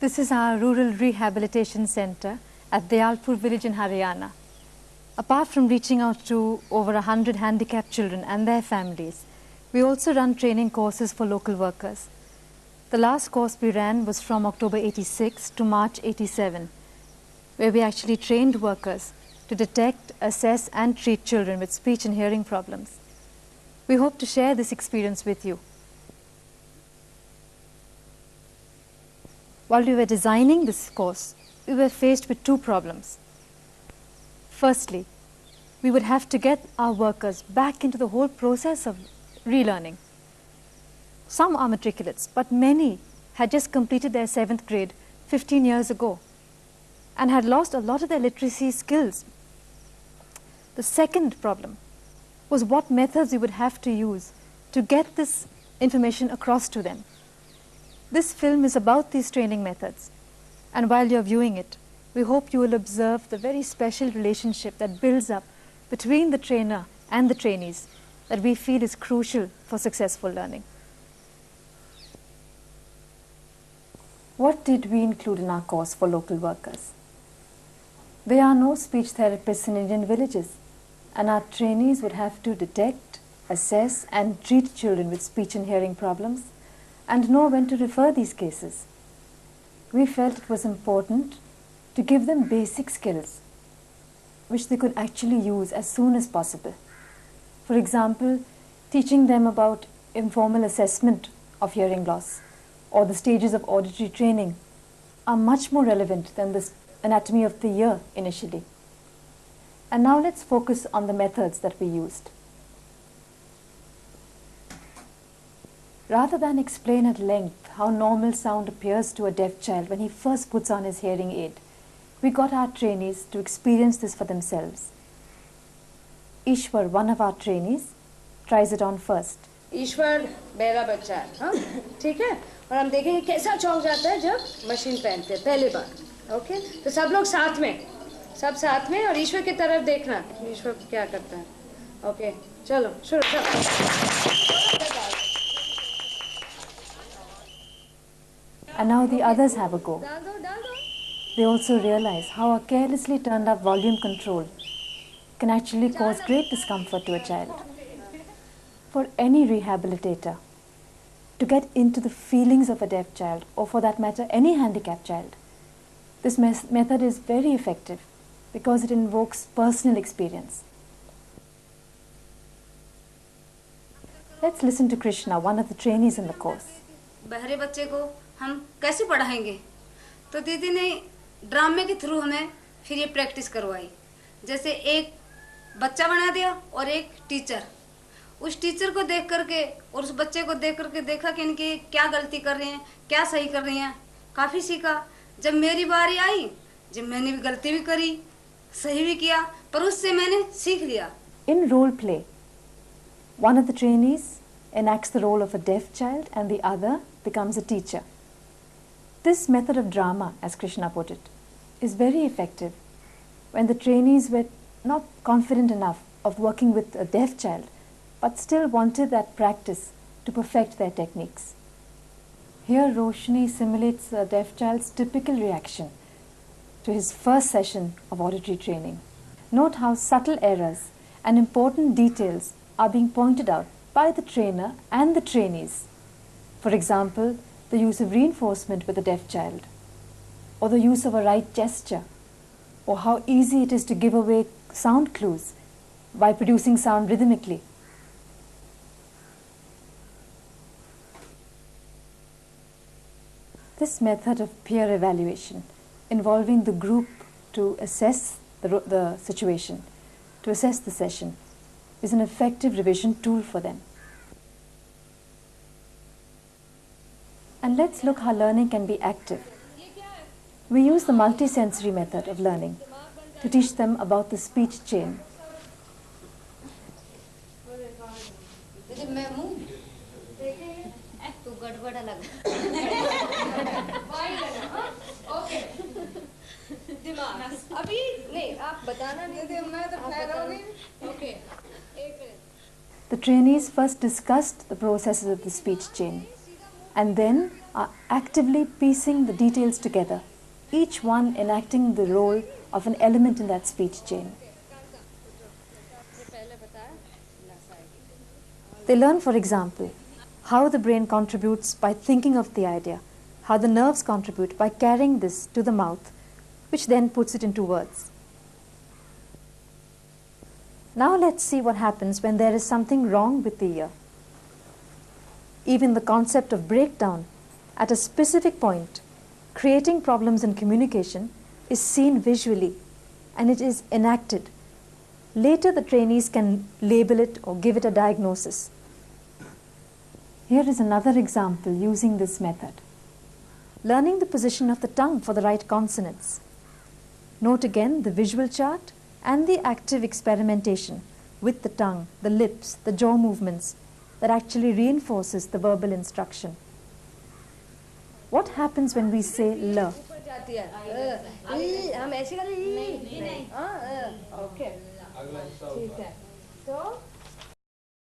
This is our rural rehabilitation center at Dayalpur village in Haryana. Apart from reaching out to over 100 handicapped children and their families, we also run training courses for local workers. The last course we ran was from October 86 to March 87, where we actually trained workers to detect, assess and treat children with speech and hearing problems. We hope to share this experience with you. While we were designing this course, we were faced with two problems. Firstly, we would have to get our workers back into the whole process of relearning. Some are matriculates, but many had just completed their 7th grade 15 years ago and had lost a lot of their literacy skills. The second problem was what methods we would have to use to get this information across to them. This film is about these training methods, and while you're viewing it, we hope you will observe the very special relationship that builds up between the trainer and the trainees that we feel is crucial for successful learning. What did we include in our course for local workers? There are no speech therapists in Indian villages, and our trainees would have to detect, assess and treat children with speech and hearing problems and know when to refer these cases. We felt it was important to give them basic skills which they could actually use as soon as possible. For example, teaching them about informal assessment of hearing loss or the stages of auditory training are much more relevant than the anatomy of the ear initially. And now let's focus on the methods that we used. Rather than explain at length how normal sound appears to a deaf child when he first puts on his hearing aid, we got our trainees to experience this for themselves. Ishwar, one of our trainees, tries it on first. ईश्वर बहरा बच्चा है, हाँ, ठीक है? और हम देखेंगे कैसा चौंक जाता है जब मशीन पहनते हैं पहली बार, ओके? तो सब लोग साथ में और ईश्वर की तरफ देखना, ईश्वर क्या करता है, ओके? चलो शुरू कर. And now the others have a go. They also realize how a carelessly turned up volume control can actually cause great discomfort to a child. For any rehabilitator, to get into the feelings of a deaf child, or for that matter, any handicapped child, this method is very effective because it invokes personal experience. Let's listen to Krishna, one of the trainees in the course. बहरे बच्चे को हम कैसे पढ़ाएंगे? तो दीदी ने ड्रामे के थ्रू हमें फिर ये प्रैक्टिस करवाई. जैसे एक बच्चा बना दिया और एक टीचर. उस टीचर को देख करके और उस बच्चे को देख करके देखा कि इनकी क्या गलती कर रहे हैं, क्या सही कर रही हैं. काफ़ी सीखा. जब मेरी बारी आई, जब मैंने भी गलती भी करी, सही भी किया, पर उससे मैंने सीख लिया. In role play, one of the trainees enacts the role of a deaf child and the other becomes a teacher. This method of drama, as Krishna put it, is very effective when the trainees were not confident enough of working with a deaf child, but still wanted that practice to perfect their techniques. Here Roshni simulates a deaf child's typical reaction to his first session of auditory training. Note how subtle errors and important details are being pointed out by the trainer and the trainees. For example, the use of reinforcement with a deaf child, or the use of a right gesture, or how easy it is to give away sound clues by producing sound rhythmically. This method of peer evaluation, involving the group to assess the situation, to assess the session, is an effective revision tool for them. And let's look how learning can be active. We use the multisensory method of learning to teach them about the speech chain. The trainees first discussed the processes of the speech chain, and then are actively piecing the details together, each one enacting the role of an element in that speech chain. They learn, for example, how the brain contributes by thinking of the idea, how the nerves contribute by carrying this to the mouth, which then puts it into words. Now let's see what happens when there is something wrong with the ear. Even the concept of breakdown at a specific point, creating problems in communication, is seen visually and it is enacted. Later the trainees can label it or give it a diagnosis. Here is another example using this method. Learning the position of the tongue for the right consonants. Note again the visual chart and the active experimentation with the tongue, the lips, the jaw movements that actually reinforces the verbal instruction. What happens when we say ल? हम ऐसे करें, नहीं, okay, ठीक है, तो